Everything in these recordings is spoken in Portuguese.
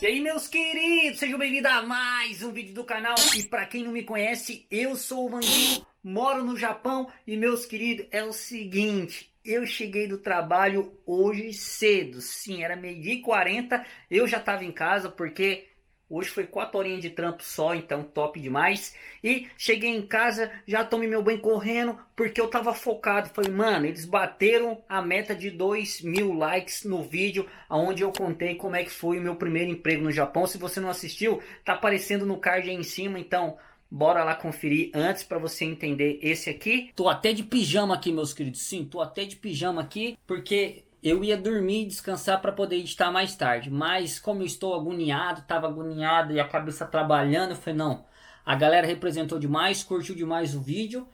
aí, meus queridos, sejam bem-vindos a mais um vídeo do canal. E para quem não me conhece, eu sou o Vandinho, moro no Japão. E meus queridos, é o seguinte, eu cheguei do trabalho hoje cedo. Sim, era 12h40, eu já estava em casa porque hoje foi 4 horinhas de trampo só, então top demais. E cheguei em casa, já tomei meu banho correndo, porque eu tava focado. Falei, mano, eles bateram a meta de 2.000 likes no vídeo onde eu contei como é que foi o meu primeiro emprego no Japão. Se você não assistiu, tá aparecendo no card aí em cima, então bora lá conferir antes para você entender esse aqui. Tô até de pijama aqui, meus queridos. Sim, tô até de pijama aqui, porque eu ia dormir e descansar para poder editar mais tarde. Mas como eu estou agoniado, tava agoniado e a cabeça trabalhando, eu falei, não. A galera representou demais, curtiu demais o vídeo.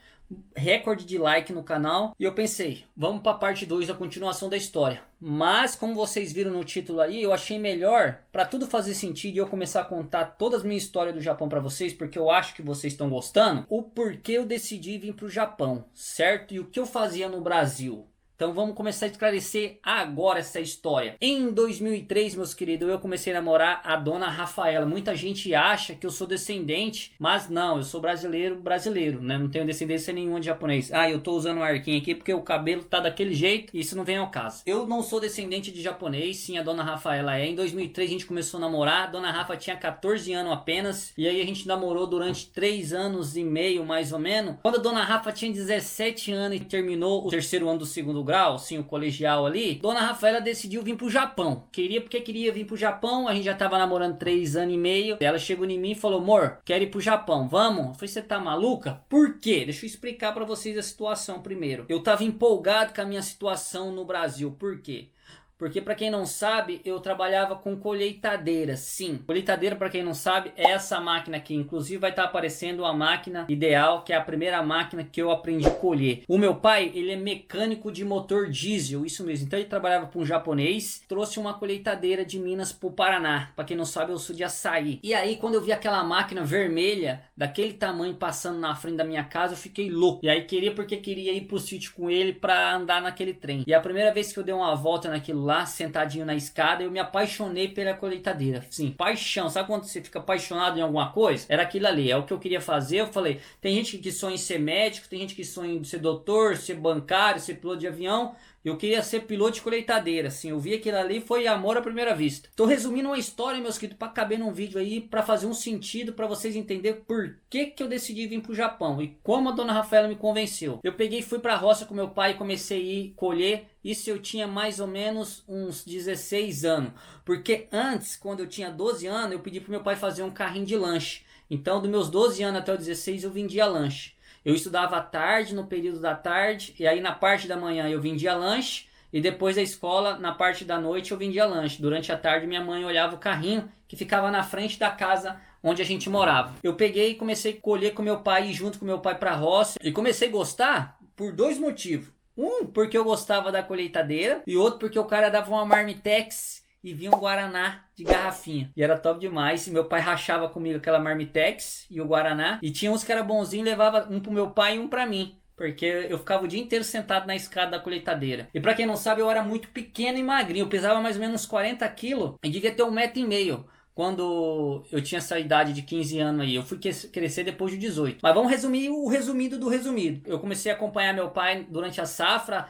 Recorde de like no canal. E eu pensei, vamos para a parte 2, a continuação da história. Mas como vocês viram no título aí, eu achei melhor, para tudo fazer sentido, e eu começar a contar todas as minhas histórias do Japão para vocês, porque eu acho que vocês estão gostando, o porquê eu decidi vir para o Japão, certo? E o que eu fazia no Brasil. Então vamos começar a esclarecer agora essa história. Em 2003, meus queridos, eu comecei a namorar a dona Rafaela. Muita gente acha que eu sou descendente, mas não, eu sou brasileiro, né? Não tenho descendência nenhuma de japonês. Ah, eu tô usando um arquinho aqui porque o cabelo tá daquele jeito e isso não vem ao caso. Eu não sou descendente de japonês, sim, a dona Rafaela é. Em 2003 a gente começou a namorar, a dona Rafa tinha 14 anos apenas, e aí a gente namorou durante 3 anos e meio, mais ou menos. Quando a dona Rafa tinha 17 anos e terminou o terceiro ano do segundo grau, sim, o colegial ali, dona Rafaela decidiu vir pro Japão. Porque queria vir pro Japão, a gente já tava namorando 3 anos e meio. Ela chegou em mim e falou, amor, quero ir pro Japão, vamos? Eu falei, você tá maluca? Por quê? Deixa eu explicar pra vocês a situação primeiro. Eu tava empolgado com a minha situação no Brasil, por quê? Porque para quem não sabe, eu trabalhava com colheitadeira, sim. Colheitadeira, para quem não sabe, é essa máquina aqui. Inclusive vai estar aparecendo a máquina ideal, que é a primeira máquina que eu aprendi a colher. O meu pai, ele é mecânico de motor diesel, isso mesmo. Então ele trabalhava com um japonês, trouxe uma colheitadeira de Minas pro Paraná. Para quem não sabe, eu sou de Açaí. E aí quando eu vi aquela máquina vermelha, daquele tamanho, passando na frente da minha casa, eu fiquei louco. E aí queria ir pro sítio com ele para andar naquele trem. E a primeira vez que eu dei uma volta naquilo lá, sentadinho na escada, eu me apaixonei pela colheitadeira. Sim, paixão. Sabe quando você fica apaixonado em alguma coisa? Era aquilo ali, é o que eu queria fazer. Eu falei, tem gente que sonha em ser médico, tem gente que sonha em ser doutor, ser bancário, ser piloto de avião. Eu queria ser piloto de colheitadeira, assim, eu vi aquilo ali, foi amor à primeira vista. Tô resumindo uma história, meus queridos, para caber num vídeo aí, para fazer um sentido, para vocês entenderem por que eu decidi vir pro Japão e como a dona Rafaela me convenceu. Eu peguei e fui pra roça com meu pai e comecei a ir colher, isso eu tinha mais ou menos uns 16 anos. Porque antes, quando eu tinha 12 anos, eu pedi pro meu pai fazer um carrinho de lanche. Então, dos meus 12 anos até os 16, eu vendia lanche. Eu estudava à tarde, no período da tarde, e aí na parte da manhã eu vendia lanche, e depois da escola, na parte da noite, eu vendia lanche. Durante a tarde, minha mãe olhava o carrinho que ficava na frente da casa onde a gente morava. Eu peguei e comecei a colher com meu pai, junto com meu pai para a roça, e comecei a gostar por 2 motivos. Um, porque eu gostava da colheitadeira, e outro, porque o cara dava uma marmitex e vinha um Guaraná de garrafinha. E era top demais. E meu pai rachava comigo aquela marmitex e o Guaraná. E tinha uns que era bonzinho, levava um pro meu pai e um pra mim. Porque eu ficava o dia inteiro sentado na escada da colheitadeira. E pra quem não sabe, eu era muito pequeno e magrinho. Eu pesava mais ou menos 40 quilos e devia ter 1,5 m. Quando eu tinha essa idade de 15 anos aí, eu fui crescer depois de 18. Mas vamos resumir o resumido do resumido. Eu comecei a acompanhar meu pai durante a safra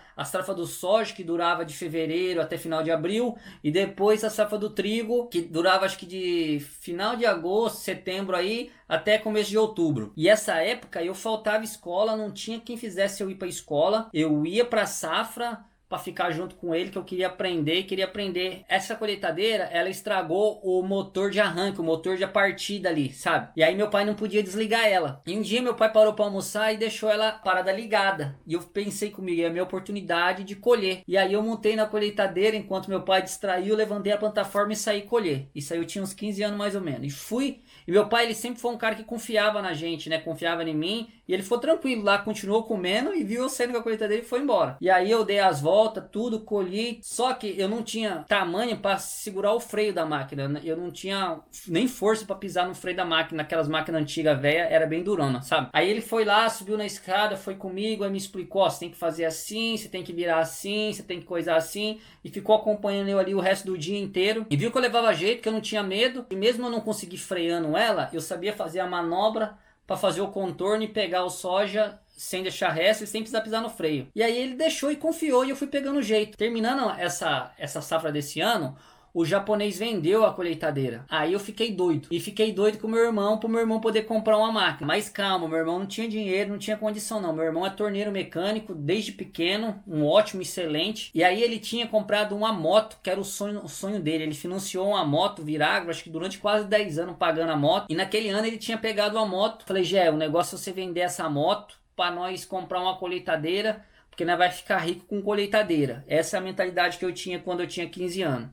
do soja, que durava de fevereiro até final de abril, e depois a safra do trigo, que durava acho que de final de agosto, setembro aí, até começo de outubro. E essa época eu faltava escola, não tinha quem fizesse eu ir para escola, eu ia para a safra para ficar junto com ele, que eu queria aprender. Essa colheitadeira, ela estragou o motor de arranque, o motor de partida ali, sabe? E aí meu pai não podia desligar ela. E um dia meu pai parou para almoçar e deixou ela parada ligada. E eu pensei comigo, é a minha oportunidade de colher. E aí eu montei na colheitadeira, enquanto meu pai distraiu, levantei a plataforma e saí colher. Isso aí eu tinha uns 15 anos mais ou menos. E fui. E meu pai, ele sempre foi um cara que confiava na gente, né? Confiava em mim. E ele ficou tranquilo lá, continuou comendo e viu eu saindo com a colheitadeira e foi embora. E aí eu dei as voltas, tudo, colhi. Só que eu não tinha tamanho para segurar o freio da máquina. Eu não tinha nem força para pisar no freio da máquina. Aquelas máquinas antigas, velha, era bem durona, sabe? Aí ele foi lá, subiu na escada, foi comigo, aí me explicou, ó, você tem que fazer assim, você tem que virar assim, você tem que coisar assim. E ficou acompanhando eu ali o resto do dia inteiro. E viu que eu levava jeito, que eu não tinha medo. E mesmo eu não conseguir freando ela, eu sabia fazer a manobra para fazer o contorno e pegar o soja sem deixar resto e sem precisar pisar no freio. E aí ele deixou e confiou e eu fui pegando o jeito. Terminando essa safra desse ano, o japonês vendeu a colheitadeira. Aí eu fiquei doido. E fiquei doido com o meu irmão, para o meu irmão poder comprar uma máquina. Mas calma, meu irmão não tinha dinheiro, não tinha condição não. Meu irmão é torneiro mecânico desde pequeno, um ótimo, excelente. E aí ele tinha comprado uma moto, que era o sonho dele. Ele financiou uma moto Virago, acho que durante quase 10 anos pagando a moto. E naquele ano ele tinha pegado a moto. Falei, Gé, o negócio é você vender essa moto para nós comprar uma colheitadeira, porque nós vai ficar rico com colheitadeira. Essa é a mentalidade que eu tinha quando eu tinha 15 anos.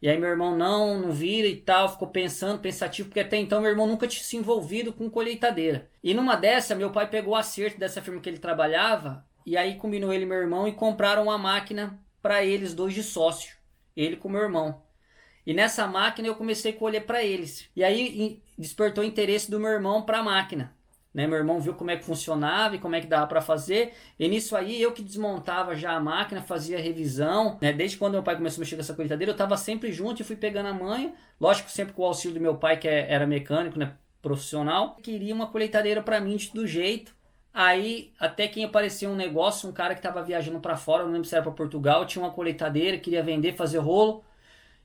E aí meu irmão não vira e tal, ficou pensativo, porque até então meu irmão nunca tinha se envolvido com colheitadeira. E numa dessa, meu pai pegou o acerto dessa firma que ele trabalhava, e aí combinou ele e meu irmão e compraram uma máquina para eles dois de sócio, ele com meu irmão. E nessa máquina eu comecei a colher para eles. E aí despertou o interesse do meu irmão para a máquina. Né, meu irmão viu como é que funcionava e como é que dava para fazer, e nisso aí eu que desmontava já a máquina, fazia revisão, né, desde quando meu pai começou a mexer com essa colheitadeira eu estava sempre junto e fui pegando a manha, lógico sempre com o auxílio do meu pai que era mecânico, né, profissional, queria uma colheitadeira para mim de todo jeito. Aí até que apareceu um negócio, um cara que estava viajando para fora, não lembro se era para Portugal, tinha uma colheitadeira, queria vender, fazer rolo.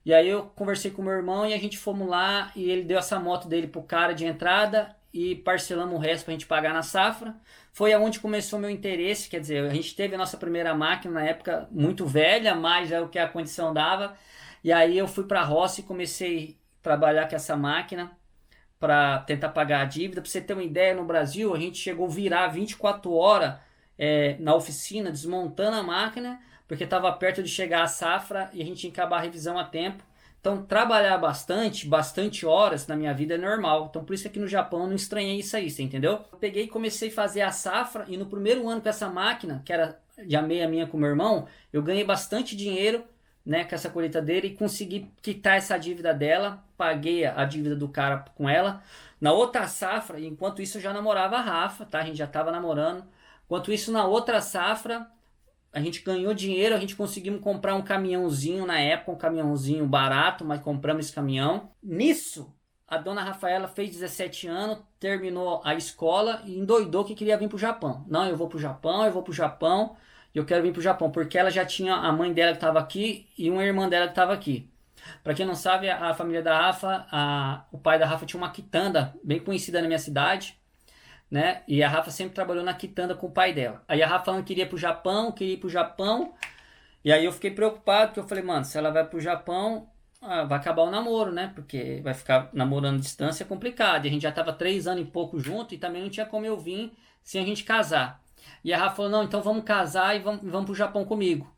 E aí eu conversei com meu irmão e a gente fomos lá e ele deu essa moto dele pro cara de entrada e parcelamos o resto pra gente pagar na safra. Foi aonde começou meu interesse, quer dizer, a gente teve a nossa primeira máquina na época muito velha, mas é o que a condição dava. E aí eu fui pra roça e comecei a trabalhar com essa máquina para tentar pagar a dívida. Pra você ter uma ideia, no Brasil a gente chegou a virar 24 horas na oficina desmontando a máquina, porque estava perto de chegar a safra e a gente tinha que acabar a revisão a tempo. Então, trabalhar bastante horas na minha vida é normal. Então, por isso aqui no Japão eu não estranhei isso aí, você entendeu? Eu peguei e comecei a fazer a safra e no primeiro ano com essa máquina, que era de meia minha com meu irmão, eu ganhei bastante dinheiro, né, com essa colheitadeira e consegui quitar essa dívida dela, paguei a dívida do cara com ela. Na outra safra, enquanto isso eu já namorava a Rafa, tá? A gente já estava namorando. Enquanto isso, na outra safra, a gente ganhou dinheiro, a gente conseguimos comprar um caminhãozinho na época, um caminhãozinho barato, mas compramos esse caminhão. Nisso, a dona Rafaela fez 17 anos, terminou a escola e endoidou que queria vir pro Japão. Não, eu vou pro Japão, e eu quero vir pro Japão, porque ela já tinha a mãe dela que estava aqui e uma irmã dela que estava aqui. Para quem não sabe, a família da Rafa, o pai da Rafa tinha uma quitanda bem conhecida na minha cidade, né? E a Rafa sempre trabalhou na quitanda com o pai dela. Aí a Rafa falando que queria ir pro Japão. E aí eu fiquei preocupado, porque eu falei, mano, se ela vai pro Japão, vai acabar o namoro, né? Porque vai ficar namorando à distância é complicado. E a gente já tava 3 anos e pouco junto e também não tinha como eu vir sem a gente casar. E a Rafa falou, não, então vamos casar e vamos pro Japão comigo.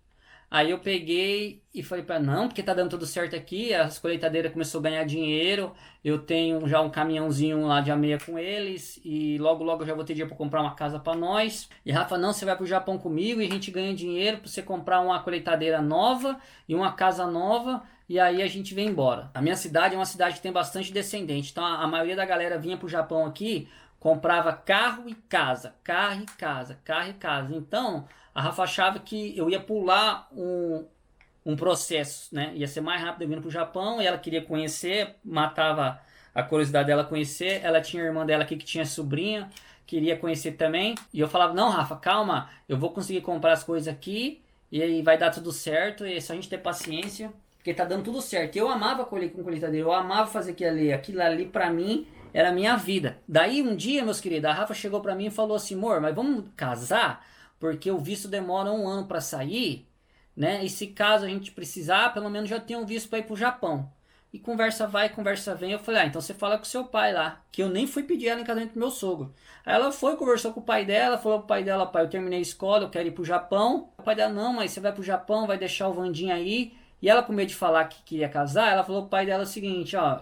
Aí eu peguei e falei para não, porque tá dando tudo certo aqui, as colheitadeiras começou a ganhar dinheiro, eu tenho já um caminhãozinho lá de ameia com eles, e logo eu já vou ter dinheiro para comprar uma casa para nós. E Rafa, não, você vai pro Japão comigo e a gente ganha dinheiro para você comprar uma colheitadeira nova e uma casa nova, e aí a gente vem embora. A minha cidade é uma cidade que tem bastante descendente, então a maioria da galera vinha pro Japão aqui, comprava carro e casa, carro e casa, carro e casa. Então a Rafa achava que eu ia pular um processo, né? Ia ser mais rápido eu vindo pro Japão, e ela queria conhecer, matava a curiosidade dela conhecer. Ela tinha a irmã dela aqui que tinha sobrinha, queria conhecer também. E eu falava, não, Rafa, calma, eu vou conseguir comprar as coisas aqui, e aí vai dar tudo certo, e é só a gente ter paciência, porque tá dando tudo certo. Eu amava colher com colheitadeira, eu amava fazer aquilo ali pra mim era a minha vida. Daí um dia, meus queridos, a Rafa chegou pra mim e falou assim, amor, mas vamos casar? Porque o visto demora 1 ano para sair, né? E se caso a gente precisar, pelo menos já tem um visto para ir pro Japão. E conversa vai, conversa vem. Eu falei, então você fala com seu pai lá, que eu nem fui pedir ela em casamento pro meu sogro. Aí ela foi, conversou com o pai dela, falou pro pai dela, pai, eu terminei a escola, eu quero ir pro Japão. O pai dela, não, mas você vai pro Japão, vai deixar o Vandinho aí. E ela, com medo de falar que queria casar, ela falou pro pai dela o seguinte, ó,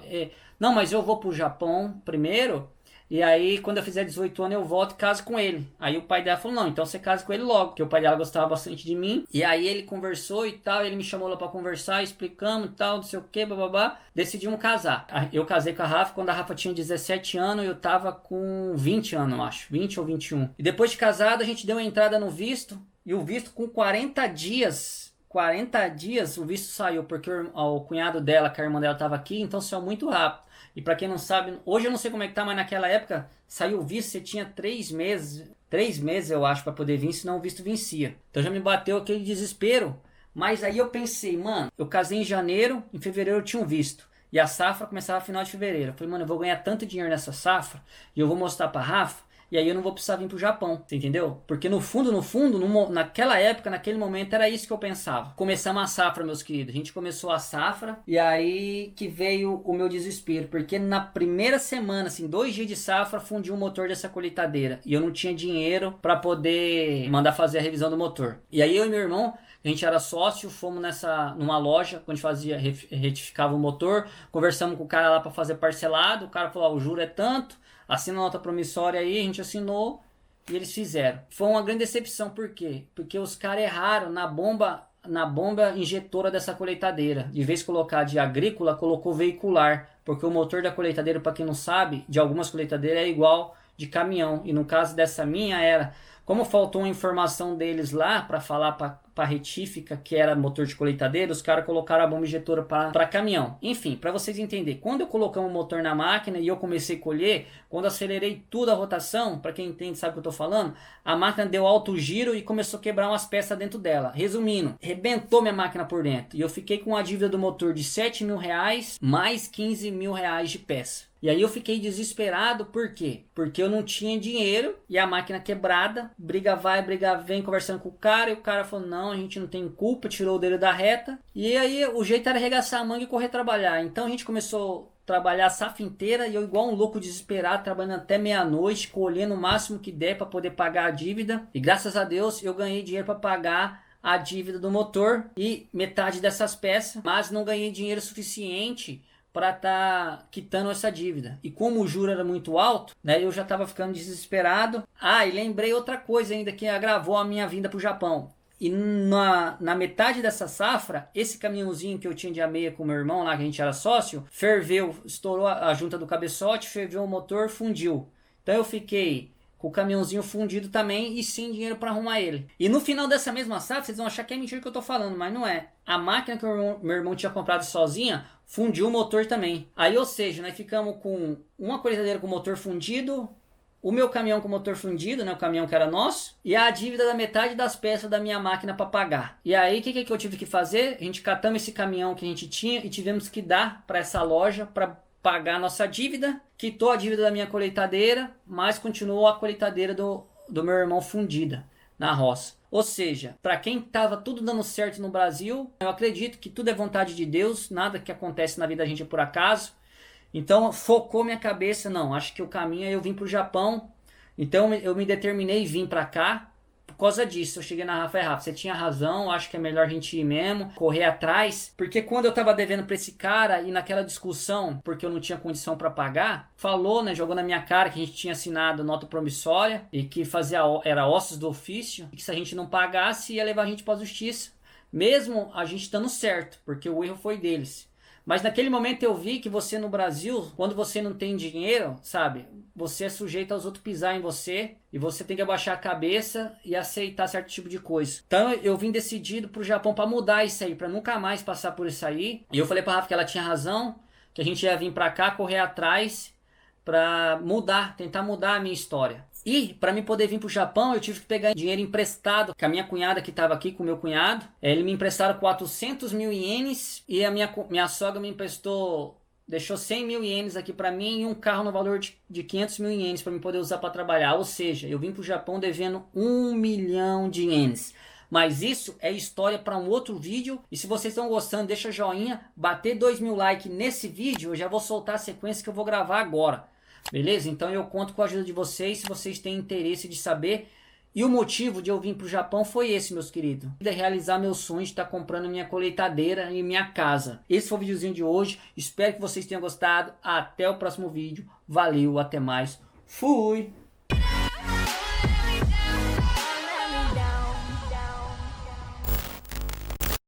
não, mas eu vou pro Japão primeiro, E aí, quando eu fizer 18 anos, eu volto e caso com ele. Aí o pai dela falou, não, então você casa com ele logo, porque o pai dela gostava bastante de mim. E aí ele conversou e tal, ele me chamou lá pra conversar, explicamos e tal, não sei o que, bababá. Decidimos casar. Eu casei com a Rafa quando a Rafa tinha 17 anos e eu tava com 20 anos, eu acho, 20 ou 21. E depois de casado, a gente deu uma entrada no visto, e o visto com 40 dias o visto saiu, porque o cunhado dela, que a irmã dela tava aqui, então saiu muito rápido. E pra quem não sabe, hoje eu não sei como é que tá, mas naquela época saiu o visto, você tinha 3 meses eu acho pra poder vir, senão o visto vencia. Então já me bateu aquele desespero, mas aí eu pensei, mano, eu casei em janeiro, em fevereiro eu tinha um visto. E a safra começava no final de fevereiro. Eu falei, mano, eu vou ganhar tanto dinheiro nessa safra, e eu vou mostrar pra Rafa, e aí eu não vou precisar vir pro Japão, você entendeu? Porque no fundo, naquela época, naquele momento, era isso que eu pensava. Começamos a safra, meus queridos. A gente começou a safra e aí que veio o meu desespero. Porque na primeira semana, assim, 2 dias de safra, fundiu o motor dessa colheitadeira. E eu não tinha dinheiro para poder mandar fazer a revisão do motor. E aí eu e meu irmão, a gente era sócio, fomos numa loja, onde retificava o motor. Conversamos com o cara lá para fazer parcelado. O cara falou, o juro é tanto. Assina a nota promissória aí, a gente assinou e eles fizeram. Foi uma grande decepção, por quê? Porque os caras erraram na bomba injetora dessa colheitadeira. De vez de colocar de agrícola, colocou veicular, porque o motor da colheitadeira, para quem não sabe, de algumas colheitadeiras é igual de caminhão, e no caso dessa minha era, como faltou uma informação deles lá para falar para retífica que era motor de colheitadeira, os caras colocaram a bomba injetora para caminhão. Enfim, para vocês entenderem, quando eu coloquei o motor na máquina e eu comecei a colher, quando acelerei tudo a rotação, para quem entende sabe o que eu tô falando, a máquina deu alto giro e começou a quebrar umas peças dentro dela. Resumindo, rebentou minha máquina por dentro e eu fiquei com a dívida do motor de R$7.000 mais R$15.000 de peça. E aí eu fiquei desesperado, por quê? Porque eu não tinha dinheiro e a máquina quebrada, briga vai, briga vem, conversando com o cara, e o cara falou, não, a gente não tem culpa, tirou o dedo da reta. E aí o jeito era arregaçar a manga e correr trabalhar. Então a gente começou a trabalhar a safra inteira e eu igual um louco desesperado, trabalhando até meia-noite, colhendo o máximo que der para poder pagar a dívida. E graças a Deus eu ganhei dinheiro para pagar a dívida do motor e metade dessas peças, mas não ganhei dinheiro suficiente para estar quitando essa dívida. E como o juro era muito alto, né, eu já estava ficando desesperado. E lembrei outra coisa ainda que agravou a minha vinda para o Japão. E na metade dessa safra, esse caminhãozinho que eu tinha de ameia com meu irmão lá, que a gente era sócio, ferveu, estourou a junta do cabeçote, ferveu o motor, fundiu. Então eu fiquei com o caminhãozinho fundido também e sem dinheiro para arrumar ele. E no final dessa mesma safra, vocês vão achar que é mentira que eu tô falando, mas não é. A máquina que meu irmão tinha comprado sozinha fundiu o motor também. Aí, ou seja, nós ficamos com uma colheitadeira com o motor fundido, o meu caminhão com o motor fundido, né, o caminhão que era nosso, e a dívida da metade das peças da minha máquina para pagar. E aí, o que eu tive que fazer? A gente catamos esse caminhão que a gente tinha e tivemos que dar para essa loja para pagar a nossa dívida, quitou a dívida da minha colheitadeira, mas continuou a colheitadeira do meu irmão fundida na roça. Ou seja, para quem estava tudo dando certo no Brasil, eu acredito que tudo é vontade de Deus, nada que acontece na vida da gente é por acaso. Então focou minha cabeça, não, acho que o caminho é eu vim para o Japão. Então eu me determinei e vim para cá. Por causa disso, eu cheguei na Rafa, você tinha razão, acho que é melhor a gente ir mesmo, correr atrás, porque quando eu tava devendo pra esse cara e naquela discussão, porque eu não tinha condição pra pagar, falou, né, jogou na minha cara que a gente tinha assinado nota promissória e que era ossos do ofício, e que se a gente não pagasse ia levar a gente pra justiça, mesmo a gente estando certo, porque o erro foi deles. Mas naquele momento eu vi que você no Brasil, quando você não tem dinheiro, sabe, você é sujeito aos outros pisar em você e você tem que abaixar a cabeça e aceitar certo tipo de coisa. Então eu vim decidido pro Japão para mudar isso aí, para nunca mais passar por isso aí. E eu falei pra Rafa que ela tinha razão, que a gente ia vir pra cá, correr atrás para mudar, tentar mudar a minha história. E para mim poder vir pro Japão, eu tive que pegar dinheiro emprestado com a minha cunhada que estava aqui, com o meu cunhado. Ele me emprestaram 400.000 ienes e a minha sogra me emprestou, deixou 100.000 ienes aqui para mim e um carro no valor de 500.000 ienes para mim poder usar para trabalhar. Ou seja, eu vim pro Japão devendo 1 milhão de ienes. Mas isso é história para um outro vídeo. E se vocês estão gostando, deixa joinha. Bater 2.000 likes nesse vídeo, eu já vou soltar a sequência que eu vou gravar agora. Beleza? Então eu conto com a ajuda de vocês, se vocês têm interesse de saber. E o motivo de eu vir para o Japão foi esse, meus queridos. De realizar meu sonho de estar comprando minha colheitadeira e minha casa. Esse foi o videozinho de hoje. Espero que vocês tenham gostado. Até o próximo vídeo. Valeu, até mais. Fui!